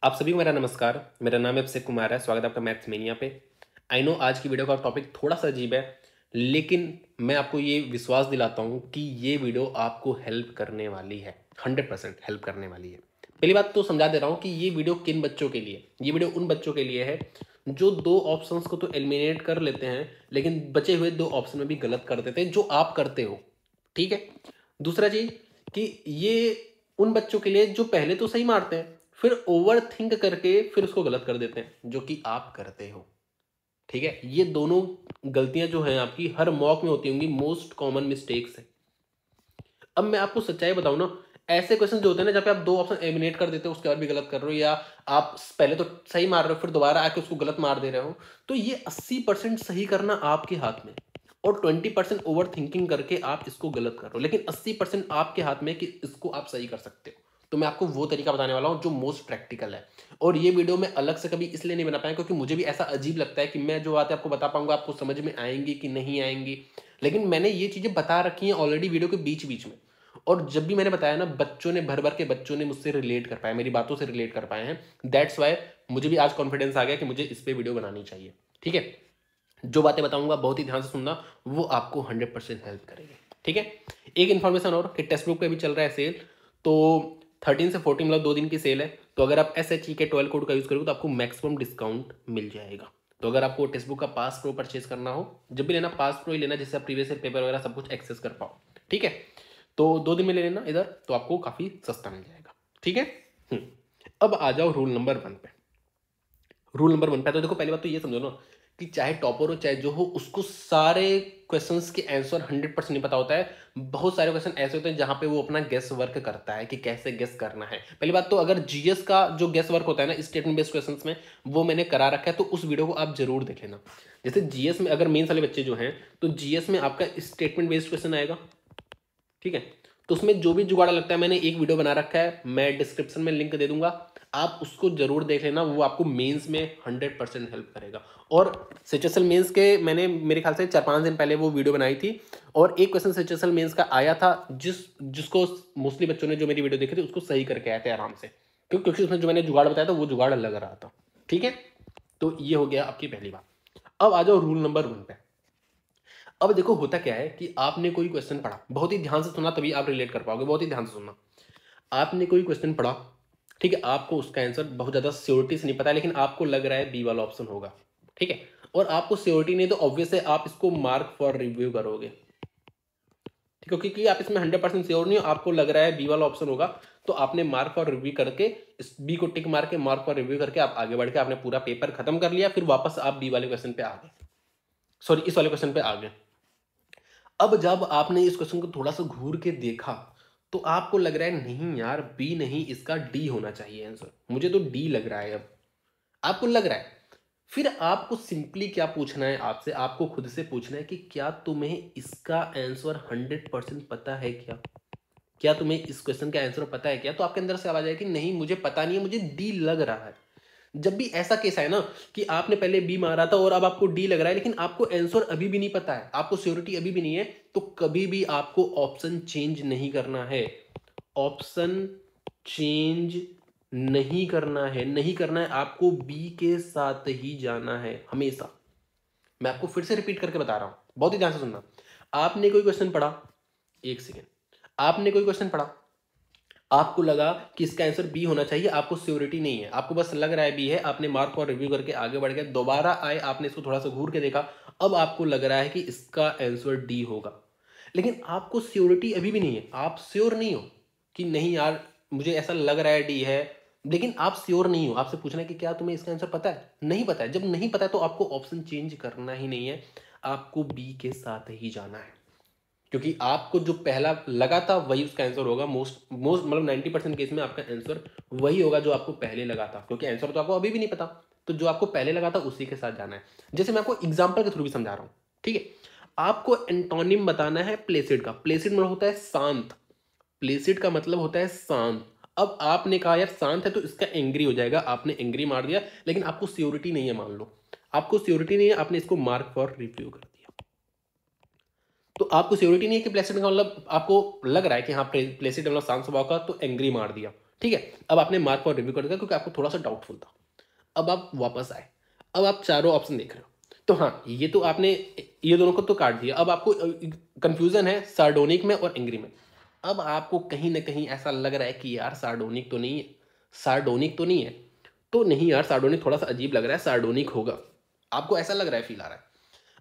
आप सभी को मेरा नमस्कार। मेरा नाम है अभिषेक कुमार है। स्वागत है आपका मैथ्स मेनिया पे। आई नो आज की वीडियो का टॉपिक थोड़ा सा अजीब है, लेकिन मैं आपको ये विश्वास दिलाता हूँ कि ये वीडियो आपको हेल्प करने वाली है। 100% हेल्प करने वाली है। पहली बात तो समझा दे रहा हूँ कि ये वीडियो किन बच्चों के लिए। ये वीडियो उन बच्चों के लिए है जो दो ऑप्शंस को तो एलिमिनेट कर लेते हैं, लेकिन बचे हुए दो ऑप्शन में भी गलत कर देते हैं, जो आप करते हो। ठीक है। दूसरा चीज कि ये उन बच्चों के लिए जो पहले तो सही मारते हैं, फिर ओवर थिंक करके फिर उसको गलत कर देते हैं, जो कि आप करते हो। ठीक है। ये दोनों गलतियां जो हैं आपकी हर मॉक में होती होंगी, मोस्ट कॉमन मिस्टेक्स है। अब मैं आपको सच्चाई बताऊं ना, ऐसे क्वेश्चन जो होते हैं ना, जब पे आप दो ऑप्शन एलिमिनेट कर देते हो, उसके बाद भी गलत कर रहे हो, या आप पहले तो सही मार रहे हो फिर दोबारा आके उसको गलत मार दे रहे हो, तो ये 80% सही करना आपके हाथ में, और 20% ओवर थिंकिंग करके आप इसको गलत कर रहे हो, लेकिन 80% आपके हाथ में कि इसको आप सही कर सकते हो। तो मैं आपको वो तरीका बताने वाला हूं जो मोस्ट प्रैक्टिकल है। और ये वीडियो मैं अलग से कभी इसलिए नहीं बना पाया क्योंकि मुझे भी ऐसा अजीब लगता है कि मैं जो बातें आपको बता पाऊंगा आपको समझ में आएंगी कि नहीं आएंगी, लेकिन मैंने ये चीजें बता रखी हैं ऑलरेडी वीडियो के बीच बीच में। और जब भी मैंने बताया ना, बच्चों ने भर भर के बच्चों ने मुझसे रिलेट कर पाया, मेरी बातों से रिलेट कर पाए हैं। दैट्स वाई मुझे भी आज कॉन्फिडेंस आ गया कि मुझे इस पे वीडियो बनानी चाहिए। ठीक है। जो बातें बताऊंगा बहुत ही ध्यान से सुनना, वो आपको 100% हेल्प करेगी। ठीक है। एक इन्फॉर्मेशन और कि टेक्स्ट बुक पे भी चल रहा है सेल। तो 13 से 14 मतलब 2 दिन की सेल है। तो अगर आप SHE के 12 कोड का यूज करोगे तो आपको मैक्सिमम डिस्काउंट मिल जाएगा। तो अगर आपको टेक्स्ट बुक का पास प्रो परचेज करना हो, जब भी लेना पास प्रो ही लेना, जिससे आप प्रीवियस पेपर वगैरह सब कुछ एक्सेस कर पाओ। ठीक है। तो 2 दिन में ले लेना इधर, तो आपको काफी सस्ता मिल जाएगा। ठीक है। हम्म। अब आ जाओ रूल नंबर 1 पे। रूल नंबर 1 पे तो देखो, पहली बात तो ये समझो ना कि चाहे टॉपर हो चाहे जो हो, उसको सारे क्वेश्चंस के आंसर 100% नहीं पता होता है। बहुत सारे क्वेश्चन ऐसे होते हैं जहां पे वो अपना गेस वर्क करता है कि कैसे गेस करना है। पहली बात तो अगर जीएस का जो गेस वर्क होता है ना स्टेटमेंट बेस्ड क्वेश्चंस में, वो मैंने करा रखा है, तो उस वीडियो को आप जरूर देख लेना। जैसे जीएस में अगर मेंस वाले बच्चे जो हैं, तो जीएस में आपका स्टेटमेंट बेस्ड क्वेश्चन आएगा। ठीक है। तो उसमें जो भी जुगाड़ लगता है, मैंने एक वीडियो बना रखा है, मैं डिस्क्रिप्शन में लिंक दे दूंगा, आप उसको जरूर देख लेना। वो आपको मेंस में 100% हेल्प करेगा। और सिचुएशनल मेंस के मैंने मेरे ख्याल से 4-5 दिन पहले वो वीडियो बनाई थी, और एक क्वेश्चन सिचुएशनल मेंस का आया था जिसको मोस्टली बच्चों ने जो मेरी वीडियो देखी थी उसको सही करके आए थे आराम से, क्योंकि उसमें जो मैंने जुगाड़ बताया था वो जुगाड़ लग रहा था। ठीक है। तो ये हो गया आपकी पहली बात। अब आ जाओ रूल नंबर 1 पे। अब देखो होता क्या है कि आपने कोई क्वेश्चन पढ़ा, बहुत ही ध्यान से सुना तभी आप रिलेट कर पाओगे, बहुत ही ध्यान से सुनना। आपने कोई क्वेश्चन पढ़ा, ठीक है, आपको उसका आंसर बहुत ज्यादा श्योरिटी से नहीं पता है, लेकिन आपको लग रहा है बी वाला ऑप्शन होगा। ठीक है। और आपको श्योरिटी नहीं, तो ऑब्वियस है आप इसको मार्क फॉर रिव्यू करोगे। ठीक है, क्योंकि आप इसमें 100% श्योर नहीं हो, आपको लग रहा है बी वाला ऑप्शन होगा, तो आपने मार्क फॉर रिव्यू करके इस बी को टिक मार के मार्क फॉर रिव्यू करके आप आगे बढ़ के आपने पूरा पेपर खत्म कर लिया, फिर वापस आप बी वाले क्वेश्चन पे आ गए, सॉरी इस वाले क्वेश्चन पे आ गए। अब जब आपने इस क्वेश्चन को थोड़ा सा घूर के देखा, तो आपको लग रहा है नहीं यार बी नहीं, इसका डी होना चाहिए आंसर, मुझे तो डी लग रहा है। अब आपको लग रहा है, फिर आपको सिंपली क्या पूछना है, आपसे आपको खुद से पूछना है कि क्या तुम्हें इसका आंसर 100% पता है क्या? क्या तुम्हें इस क्वेश्चन का आंसर पता है क्या? तो आपके अंदर से आवाज आए कि नहीं मुझे पता नहीं है, मुझे डी लग रहा है। जब भी ऐसा केस है ना कि आपने पहले बी मारा था और अब आपको डी लग रहा है, लेकिन आपको आंसर अभी भी नहीं पता है, आपको श्योरिटी अभी भी नहीं है, तो कभी भी आपको ऑप्शन चेंज नहीं करना है। ऑप्शन चेंज नहीं करना है, नहीं करना है, आपको बी के साथ ही जाना है हमेशा। मैं आपको फिर से रिपीट करके बता रहा हूं, बहुत ही ध्यान से सुनना। आपने कोई क्वेश्चन पढ़ा, एक सेकेंड, आपने कोई क्वेश्चन पढ़ा, आपको लगा कि इसका आंसर बी होना चाहिए, आपको श्योरिटी नहीं है, आपको बस लग रहा है बी है, आपने मार्क और रिव्यू करके आगे बढ़ गए, दोबारा आए आपने इसको थोड़ा सा घूर के देखा, अब आपको लग रहा है कि इसका आंसर डी होगा, लेकिन आपको श्योरिटी अभी भी नहीं है, आप श्योर नहीं हो कि नहीं यार मुझे ऐसा लग रहा है डी है, लेकिन आप श्योर नहीं हो। आपसे पूछना है कि क्या तुम्हें इसका आंसर पता है? नहीं पता है। जब नहीं पता है तो आपको ऑप्शन चेंज करना ही नहीं है, आपको बी के साथ ही जाना है, क्योंकि आपको जो पहला लगा था वही उसका आंसर होगा। मोस्ट मोस्ट मतलब 90% केस में आपका आंसर वही होगा जो आपको पहले लगा था, क्योंकि आंसर तो आपको अभी भी नहीं पता, तो जो आपको पहले लगा था उसी के साथ जाना है। जैसे मैं आपको एग्जाम्पल के थ्रू भी समझा रहा हूं। ठीक है। आपको एंटोनिम बताना है प्लेसिड का। प्लेसिड मतलब होता है शांत, प्लेसिड का मतलब होता है शांत। अब आपने कहा यार शांत है तो इसका एंग्री हो जाएगा, आपने एंग्री मार दिया, लेकिन आपको श्योरिटी नहीं है, मान लो आपको श्योरिटी नहीं है, आपने इसको मार्क फॉर रिव्यू कर दिया। तो आपको श्योरिटी नहीं है कि प्लेसिड का मतलब, आपको लग रहा है कि हाँ प्लेसिड मतलब शांत स्वभाव का, तो एंग्री मार दिया। ठीक है, अब आपने मार्क फॉर रिव्यू कर दिया क्योंकि आपको थोड़ा सा डाउटफुल था। अब आप वापस आए, अब आप चारों ऑप्शन देख रहे हो, तो हाँ ये तो आपने ये दोनों को तो काट दिया। अब आपको कंफ्यूजन है सार्डोनिक में और एंग्री में। अब आपको कहीं ना कहीं ऐसा लग रहा है कि यार सार्डोनिक तो नहीं है, सार्डोनिक तो नहीं है, तो नहीं यार सार्डोनिक थोड़ा सा अजीब लग रहा है, सार्डोनिक होगा, आपको ऐसा लग रहा है, फील आ रहा है।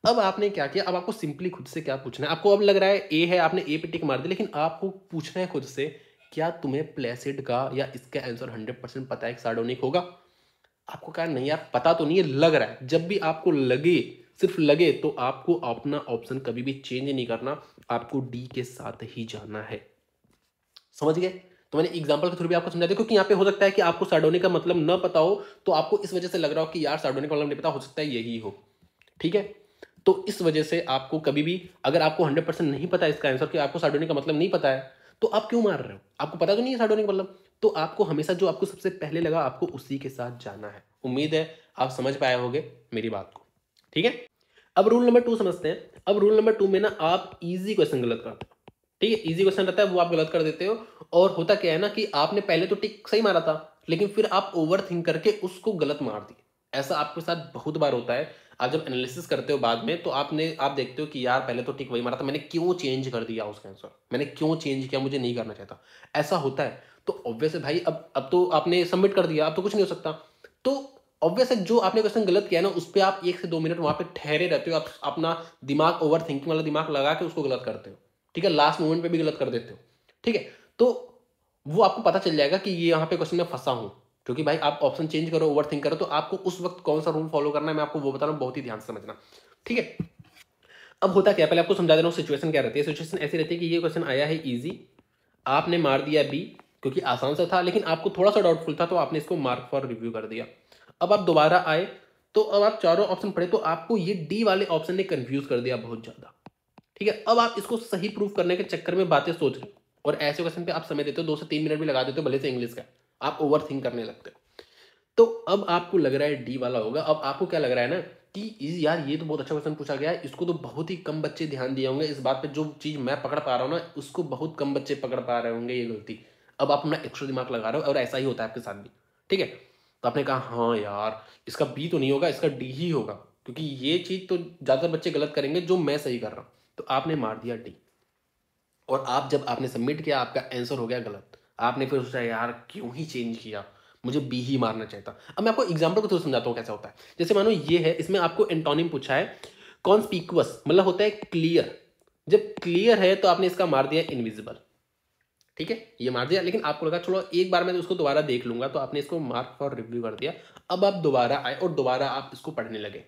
अब आपने क्या किया, अब आपको सिंपली खुद से क्या पूछना है, आपको अब लग रहा है ए है, आपने ए पे टिक मार दी, लेकिन आपको पूछना है खुद से क्या तुम्हें प्लेसिड का या इसका आंसर 100% पता है कि सार्डोनिक होगा। आपको कहा नहीं यार पता तो नहीं है, लग रहा है। जब भी आपको लगे, सिर्फ लगे, तो आपको अपना ऑप्शन कभी भी चेंज नहीं करना, आपको डी के साथ ही जाना है। समझ गए? तो मैंने एग्जांपल के थ्रू भी आपको समझा दिया, क्योंकि यहाँ पे हो सकता है कि आपको सार्डोनिक का मतलब न पता हो, तो आपको इस वजह से लग रहा हो कि यार सार्डोनिक का मतलब नहीं पता, हो सकता है यही हो। ठीक है, तो इस वजह से आपको कभी भी, अगर आपको 100% नहीं पता इसका आंसर कि आपको सार्डोनिक का मतलब नहीं पता है, तो आप क्यों मार रहे हो? आपको पता तो नहीं है सार्डोनिक का मतलब, तो आपको हमेशा जो आपको सबसे पहले लगा आपको उसी के साथ जाना है। उम्मीद है आप समझ पाए होंगे मेरी बात को। ठीक है, अब रूल नंबर 2 समझते हैं। अब रूल नंबर 2 में ना आप इजी क्वेश्चन गलत करते हो। ठीक है, इजी क्वेश्चन रहता है वो आप गलत कर देते हो, और होता क्या है ना कि आपने पहले तो टिक सही मारा था, लेकिन फिर आप ओवर थिंक करके उसको गलत मार दिए। ऐसा आपके साथ बहुत बार होता है। आप जब एनालिसिस करते हो बाद में, तो आप देखते हो कि यार पहले तो टिक वही मारा था, मैंने क्यों चेंज कर दिया उसका आंसर, मैंने क्यों चेंज किया, मुझे नहीं करना चाहता। ऐसा होता है। तो ऑब्वियस है भाई, अब तो आपने सबमिट कर दिया, अब तो कुछ नहीं हो सकता। तो ऑब्वियस है जो आपने क्वेश्चन गलत किया ना, उस पर आप 1 से 2 मिनट वहां पे ठहरे रहते हो, आप अपना दिमाग ओवर थिंकिंग वाला दिमाग लगा के उसको गलत करते हो। ठीक है, लास्ट मोमेंट पे भी गलत कर देते हो। ठीक है, तो वो आपको पता चल जाएगा कि ये यहाँ पे क्वेश्चन में फंसा हूं, क्योंकि भाई आप ऑप्शन चेंज करो, ओवर थिंक करो, तो आपको उस वक्त कौन सा रूल फॉलो करना है मैं आपको वो बता रहा हूँ, बहुत ही ध्यान से समझना। ठीक है, अब होता क्या, पहले आपको समझा दे रहा हूँ सिचुएशन क्या रहती है। सिचुएशन ऐसी रहती है कि ये क्वेश्चन आया है इजी, आपने मार दिया बी क्योंकि आसान सा था, लेकिन आपको थोड़ा सा डाउटफुल था, तो आपने इसको मार्क फॉर रिव्यू कर दिया। अब आप दोबारा आए, तो अब आप चारों ऑप्शन पढ़े, तो आपको ये डी वाले ऑप्शन ने कंफ्यूज कर दिया बहुत ज्यादा। ठीक है, अब आप इसको सही प्रूफ करने के चक्कर में बातें सोच रहे हो, और ऐसे क्वेश्चन पे आप समय देते हो, 2 से 3 मिनट भी लगा देते हो, भले से इंग्लिश का, आप ओवर थिंक करने लगते हो। तो अब आपको लग रहा है डी वाला होगा। अब आपको क्या लग रहा है ना कि यार ये तो बहुत अच्छा क्वेश्चन पूछा गया है, इसको तो बहुत ही कम बच्चे ध्यान दिए होंगे, इस बात पे जो चीज मैं पकड़ पा रहा हूँ ना, उसको बहुत कम बच्चे पकड़ पा रहे होंगे, ये गलती। अब आप अपना एक्स्ट्रा दिमाग लगा रहे हो, और ऐसा ही होता है आपके साथ भी। ठीक है, तो आपने कहा हाँ यार इसका बी तो नहीं होगा, इसका डी ही होगा, क्योंकि ये चीज तो ज्यादातर बच्चे गलत करेंगे जो मैं सही कर रहा हूँ। तो आपने मार दिया डी, और आप जब आपने सबमिट किया, आपका आंसर हो गया गलत। आपने फिर सोचा यार क्यों ही चेंज किया, मुझे बी ही मारना चाहिए था। अब मैं आपको एग्जांपल को थोड़ा समझाता हूँ कैसा होता है। जैसे मानो ये है, इसमें आपको एंटोनिम पूछा है कॉन्स्पिकुअस, मतलब होता है क्लियर। जब क्लियर है तो आपने इसका मार दिया इनविजिबल। ठीक है, ये मार दिया, लेकिन आपको लगा चलो एक बार मैं उसको दोबारा देख लूंगा, तो आपने इसको मार्क फॉर रिव्यू कर दिया। अब आप दोबारा आए और दोबारा आप इसको पढ़ने लगे।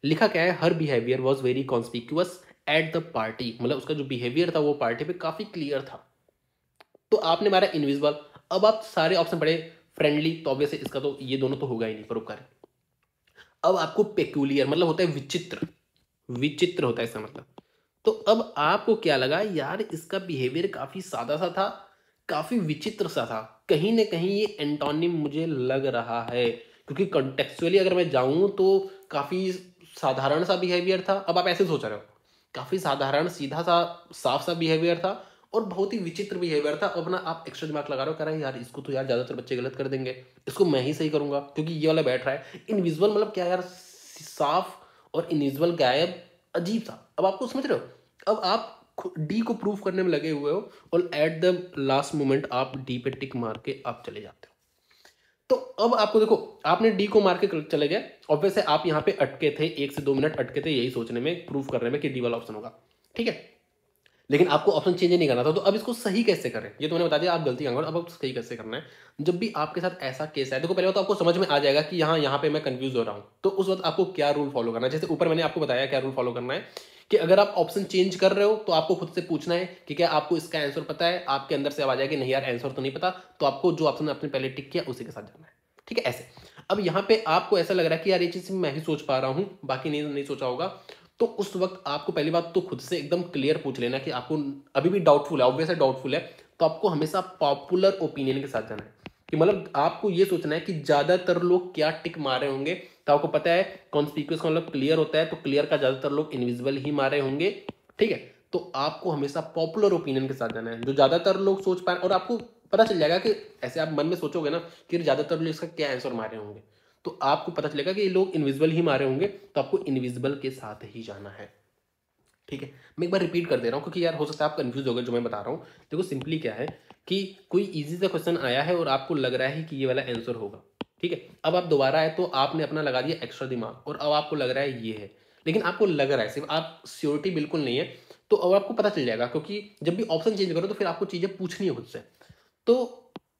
लिखा क्या है, हर behaviour was very conspicuous at the party, मतलब उसका जो बिहेवियर था वो पार्टी पे काफी क्लियर था। तो आपने मारा इनविजिबल। अब आप सारे ऑप्शन पढ़े, फ्रेंडली, तो ऑब्वियसली इसका तो ये दोनों तो होगा ही नहीं, परोपकारी। अब आपको पेक्यूलियर, मतलब होता है विचित्र, विचित्र होता है इसका मतलब। तो अब आपको क्या लगा, यार इसका बिहेवियर काफी सादा सा था, काफी विचित्र सा था, कहीं ना कहीं ये एंटोनिम मुझे लग रहा है, क्योंकि कॉन्टेक्चुअली अगर मैं जाऊं तो काफी साधारण सा बिहेवियर था। अब आप ऐसे सोच रहे हो, काफी साधारण सीधा सा साफ सा बिहेवियर था, और बहुत ही विचित्र बिहेवियर था। अब ना आप एक्स्ट्रा दिमाग लगा रहे हो, कह रहे हैं यार इसको तो यार ज्यादातर बच्चे गलत कर देंगे, इसको मैं ही सही करूंगा क्योंकि ये वाला बैठ रहा है। इनविजिबल मतलब क्या यार, साफ, और इनविजिबल गायब, अजीब सा। अब आपको समझ रहे हो, अब आप डी को प्रूव करने में लगे हुए हो, और एट द लास्ट मोमेंट आप डी पे टिक मार के आप चले जाते हो। तो अब आपको देखो, आपने डी को मार के चले गए, ऑब्वियस है आप यहाँ पे अटके थे, 1 से 2 मिनट अटके थे यही सोचने में, प्रूफ करने में कि डी वाला ऑप्शन होगा। ठीक है, लेकिन आपको ऑप्शन चेंज नहीं करना था। तो अब इसको सही कैसे करें, ये तो मैंने बता दिया, आप गलती करेंगे। अब सही कैसे करना है, जब भी आपके साथ ऐसा केस है, देखो पहले तो आपको समझ में आ जाएगा कि यहाँ पे मैं कंफ्यूज हो रहा हूँ, तो उस वक्त आपको क्या रूल फॉलो करना है। जैसे ऊपर मैंने आपको बताया क्या रूल फॉलो करना है, कि अगर आप ऑप्शन चेंज कर रहे हो तो आपको खुद से पूछना है कि क्या आपको इसका आंसर पता है। आपके अंदर से आवाज आएगी नहीं यार आंसर तो नहीं पता, तो आपको जो ऑप्शन आपने पहले टिक किया उसी के साथ जाना है। ठीक है, ऐसे। अब यहाँ पे आपको ऐसा लग रहा है कि यार ये चीज मैं ही सोच पा रहा हूँ, बाकी नहीं सोचा होगा, तो उस वक्त आपको पहली बात तो खुद से एकदम क्लियर पूछ लेना कि आपको अभी भी डाउटफुल है, ऑब्वियस है डाउटफुल है, तो आपको हमेशा पॉपुलर ओपिनियन के साथ जाना है। कि मतलब आपको ये सोचना है कि ज्यादातर लोग क्या टिक मारे होंगे, तो आपको पता है कॉन्स्पिक्यूअस का मतलब क्लियर होता है, तो क्लियर का ज्यादातर लोग इनविजिबल ही मारे होंगे। ठीक है, तो आपको हमेशा पॉपुलर ओपिनियन के साथ जाना है, जो ज्यादातर लोग सोच पाए। और आपको पता चल जाएगा कि ऐसे आप मन में सोचोगे ना कि ज़्यादातर लोग इसका क्या आंसर मारे होंगे, तो आपको पता चलेगा कि ये लोग इनविजिबल ही मारे होंगे, तो आपको इनविजिबल के साथ ही जाना है। ठीक है, मैं एक बार रिपीट कर दे रहा हूँ क्योंकि यार हो सकता है आप कंफ्यूज हो गए जो मैं बता रहा हूँ। देखो सिंपली क्या है कि कोई इजी सा क्वेश्चन आया है और आपको लग रहा है कि ये वाला आंसर होगा, ठीक है, अब आप दोबारा आए तो आपने अपना लगा दिया एक्स्ट्रा दिमाग और अब आपको लग रहा है ये है, लेकिन आपको लग रहा है, सिर्फ आप श्योरिटी बिल्कुल नहीं है, तो अब आपको पता चल जाएगा क्योंकि जब भी ऑप्शन चेंज करो तो फिर आपको चीज़ें पूछनी है खुद से। तो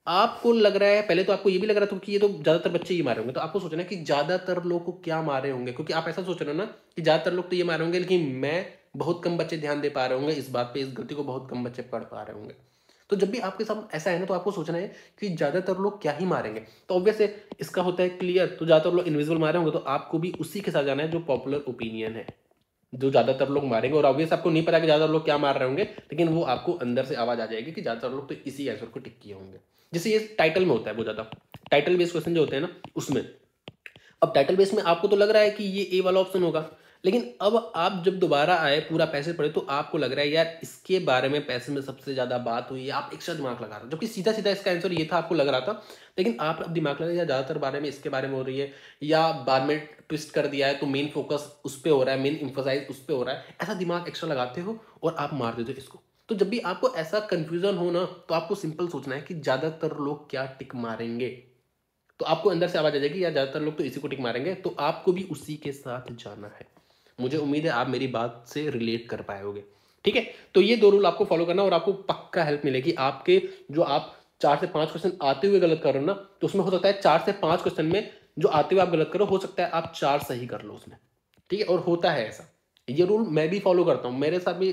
आपको लग रहा है, पहले तो आपको ये भी लग रहा था कि ये तो ज्यादातर बच्चे ही मारे होंगे, तो आपको सोचना है कि ज्यादातर लोग को क्या मारे होंगे, क्योंकि आप ऐसा सोच रहे हो ना कि ज्यादातर लोग तो ये मारे होंगे लेकिन मैं बहुत कम बच्चे ध्यान दे पा रहे होंगे इस बात पे, इस गलती को बहुत कम बच्चे पढ़ पा रहे होंगे। तो जब भी आपके साथ ऐसा है ना तो आपको सोचना है कि ज्यादातर लोग क्या ही मारेंगे, तो ऑब्वियस है इसका होता है क्लियर, तो ज्यादातर लोग इनविजिबल मारे होंगे, तो आपको भी उसी के साथ जाना है जो पॉपुलर ओपिनियन है, जो ज्यादातर लोग मारेंगे। और ऑब्वियस आपको नहीं पता कि ज्यादातर लोग क्या मार रहे होंगे, लेकिन वो आपको अंदर से आवाज आ जाएगी कि ज्यादातर लोग तो इसी आंसर को टिक किए होंगे। जैसे ये टाइटल में होता है, बहुत ज्यादा टाइटल बेस्ड क्वेश्चन जो होते हैं ना उसमें, अब टाइटल बेस में आपको तो लग रहा है कि ये ए वाला ऑप्शन होगा, लेकिन अब आप जब दोबारा आए पूरा पैसेज पढ़े तो आपको लग रहा है यार इसके बारे में पैसेज में सबसे ज्यादा बात हुई है, आप एक्स्ट्रा दिमाग लगा रहे हो, जबकि सीधा सीधा इसका आंसर ये था आपको लग रहा था, लेकिन आप अब दिमाग लगा यार ज्यादातर बारे में इसके बारे में हो रही है, या बाद में ट्विस्ट कर दिया है तो मेन फोकस उस पर हो रहा है, मेन इंफोसाइज उस पर हो रहा है, ऐसा दिमाग एक्स्ट्रा लगाते हो और आप मार देते हो इसको। तो जब भी आपको ऐसा कंफ्यूजन हो ना तो आपको सिंपल सोचना है कि ज्यादातर लोग क्या टिक मारेंगे, तो आपको अंदर से आवाज आ जाएगी यार ज्यादातर लोग तो इसी को टिक मारेंगे, तो आपको भी उसी के साथ जाना है। मुझे उम्मीद है आप मेरी बात से रिलेट कर पाए होगे। ठीक है, तो ये दो रूल आपको फॉलो करना और आपको पक्का हेल्प मिलेगी। आपके जो आप 4 से 5 क्वेश्चन आते हुए गलत कर रहे हो ना, तो उसमें हो सकता है 4 से 5 क्वेश्चन में जो आते हुए आप गलत करो, हो सकता है आप 4 सही कर लो उसमें। ठीक है, और होता है ऐसा, ये रूल मैं भी फॉलो करता हूँ, मेरे साथ भी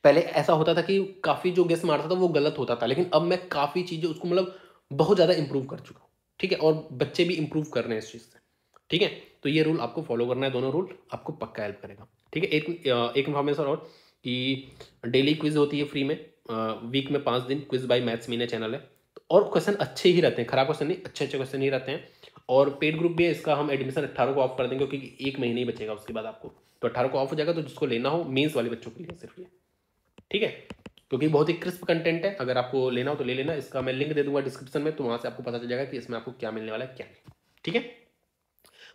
पहले ऐसा होता था कि काफी जो गेस मारता था वो गलत होता था, लेकिन अब मैं काफी चीजें उसको मतलब बहुत ज्यादा इंप्रूव कर चुका हूँ। ठीक है, और बच्चे भी इंप्रूव कर रहे हैं इस चीज से। ठीक है, तो ये रूल आपको फॉलो करना है, दोनों रूल आपको पक्का हेल्प करेगा। ठीक है, एक इन्फॉर्मेशन और कि डेली क्विज होती है फ्री में, वीक में 5 दिन quiz by maths Meena channel है, और क्वेश्चन अच्छे ही रहते हैं, खराब क्वेश्चन नहीं, अच्छे अच्छे क्वेश्चन ही रहते हैं। और पेड ग्रुप भी है इसका, हम एडमिशन 18 को ऑफ कर देंगे क्योंकि 1 महीने ही बचेगा उसके बाद आपको, तो 18 को ऑफ हो जाएगा, तो जिसको लेना हो मेंस वाले बच्चों के लिए सिर्फ ये। ठीक है, क्योंकि बहुत ही क्रिस्प कंटेंट है, अगर आपको लेना हो तो ले लेना, इसका मैं लिंक दे दूंगा डिस्क्रिप्शन में, तो वहां से आपको पता चल जाएगा कि इसमें आपको क्या मिलने वाला है क्या नहीं। ठीक है,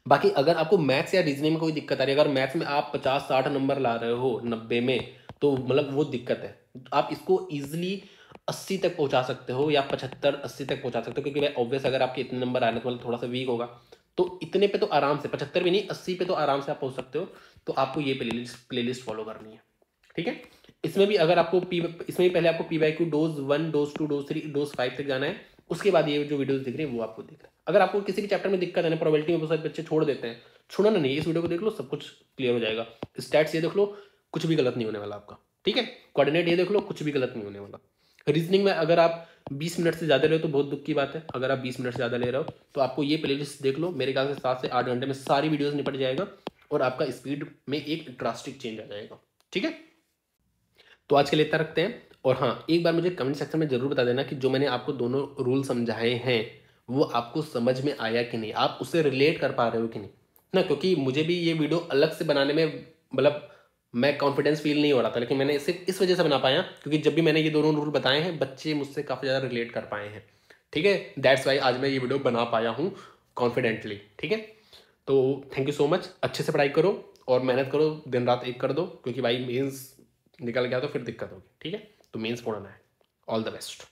बाकी अगर आपको मैथ्स या रीजनिंग में कोई दिक्कत आ रही है, अगर मैथ्स में आप 50-60 नंबर ला रहे हो 90 में, तो मतलब वो दिक्कत है, आप इसको ईजिली 80 तक पहुंचा सकते हो या 75-80 तक पहुंचा सकते हो, क्योंकि भाई ऑब्वियस अगर आपके इतने नंबर आने तो मतलब थोड़ा सा वीक होगा, तो इतने पे तो आराम से 75 भी नहीं 80 पे तो आराम से आप पहुंच सकते हो। तो आपको ये प्लेलिस्ट फॉलो करनी है। ठीक है, इसमें भी अगर आपको इसमें भी पहले आपको P dose 1 dose 2 dose 3 dose 5 तक जाना है, उसके बाद ये जो वीडियोस दिख रही है वो आपको दिख रहा है। अगर आपको किसी भी चैप्टर में दिक्कत है ना, प्रोबेबिलिटी में बहुत सारे बच्चे छोड़ देते हैं, छोड़ना नहीं, इस वीडियो को देख लो सब कुछ क्लियर हो जाएगा। स्टैट्स ये देख लो, कुछ भी गलत नहीं होने वाला आपका। ठीक है, कोऑर्डिनेट ये देख लो, कुछ भी गलत नहीं होने वाला। रीजनिंग में अगर आप 20 मिनट से ज़्यादा ले रहे हो तो बहुत दुख की बात है, अगर आप 20 मिनट से ज़्यादा ले रहे हो तो आपको ये प्लेलिस्ट देख लो, मेरे ख्याल से 7 से 8 घंटे में सारी वीडियोस निपट जाएगा और आपका स्पीड में एक ड्रास्टिक चेंज आ जाएगा। ठीक है, तो आज के लिए इतना रखते हैं। और हाँ, एक बार मुझे कमेंट सेक्शन में जरूर बता देना कि जो मैंने आपको दोनों रूल समझाए हैं वो आपको समझ में आया कि नहीं, आप उससे रिलेट कर पा रहे हो कि नहीं ना, क्योंकि मुझे भी ये वीडियो अलग से बनाने में मतलब मैं कॉन्फिडेंस फील नहीं हो रहा था, लेकिन मैंने इसे इस वजह से बना पाया क्योंकि जब भी मैंने ये दोनों रूल बताए हैं बच्चे मुझसे काफ़ी ज़्यादा रिलेट कर पाए हैं। ठीक है, दैट्स वाई आज मैं ये वीडियो बना पाया हूँ कॉन्फिडेंटली। ठीक है, तो थैंक यू सो मच, अच्छे से पढ़ाई करो और मेहनत करो, दिन रात एक कर दो, क्योंकि भाई मेंस निकल गया तो फिर दिक्कत होगी। ठीक है, तो मेंस पढ़ना है। All the best.